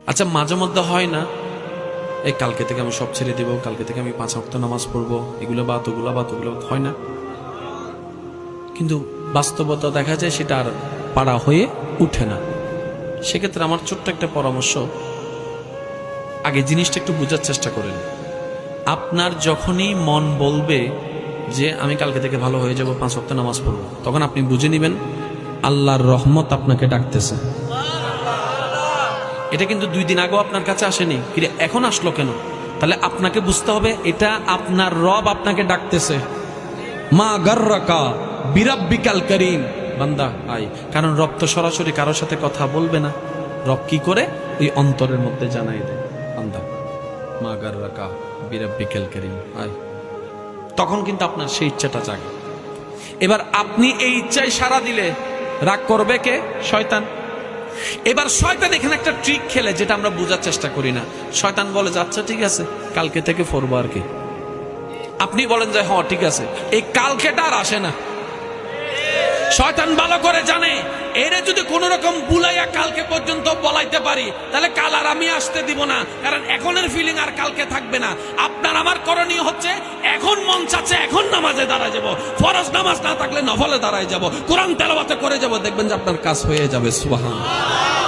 আচ্ছা মাঝে মধ্যে হয় না এই কালকে থেকে আমি সব ছেড়ে দেব, কালকে থেকে আমি 5 ওয়াক্ত নামাজ পড়বো, এগুলো বাত ওগুলো বাত ওগুলো হয় না? কিন্তু বাস্তবতা দেখা যায় সেটা আর পারা হয়ে উঠে না। সেক্ষেত্রে আমার ছোট্ট একটা পরামর্শ, আগে জিনিসটা একটু বোঝার চেষ্টা করেন। আপনার যখনই মন বলবে যে আমি কালকে থেকে ভালো হয়ে যাব, 5 ওয়াক্ত নামাজ পড়বো, তখন আপনি বুঝে নেবেন আল্লাহর রহমত আপনাকে ডাকতেছে। এটা কিন্তু 2 দিন আগেও আপনার কাছে আসেনি, কিন্তু এখন আসলো কেন? তাহলে আপনাকে বুঝতে হবে এটা আপনার রব আপনাকে ডাকতেছে। মা গাররাকা বিরাব্বিকাল করিম, বান্দা আয়। কারণ রব তো সরাসরি কারোর সাথে কথা বলবে না, রব কি করে ওই অন্তরের মধ্যে জানাই দেয়, বান্দা মা গাররাকা বিরাব্বিকাল করিম আয়। তখন কিন্তু আপনার সেই ইচ্ছাটা জাগে। এবার আপনি এই ইচ্ছায় সাড়া দিলে রাগ করবে কে? শয়তান। এবার শয়তান এখানে একটা ট্রিক খেলে, যেটা আমরা বোঝার চেষ্টা করি না। শয়তান বলে যে আচ্ছা ঠিক আছে কালকে থেকে পড়বো আর কি। আপনি বলেন যে হ্যাঁ ঠিক আছে, এই কালকেটা আর আসে না। শয়তান ভালো করে জানে এরে যদি কোন রকম বুলাইয়া কালকে পর্যন্ত বলাইতে পারি, তাহলে কাল আর আমি আসতে দিব না, কারণ এখনের ফিলিং আর কালকে থাকবে না। আপনার আমার করণীয় হচ্ছে এখন মন চাচ্ছে এখন নামাজে দাঁড়ায় যাব, ফরজ নামাজ না থাকলে নফলে দাঁড়ায় যাব, কোরআন তেলাওয়াত করে যাব, দেখবেন যে আপনার কাজ হয়ে যাবে। সুবহানাল্লাহ।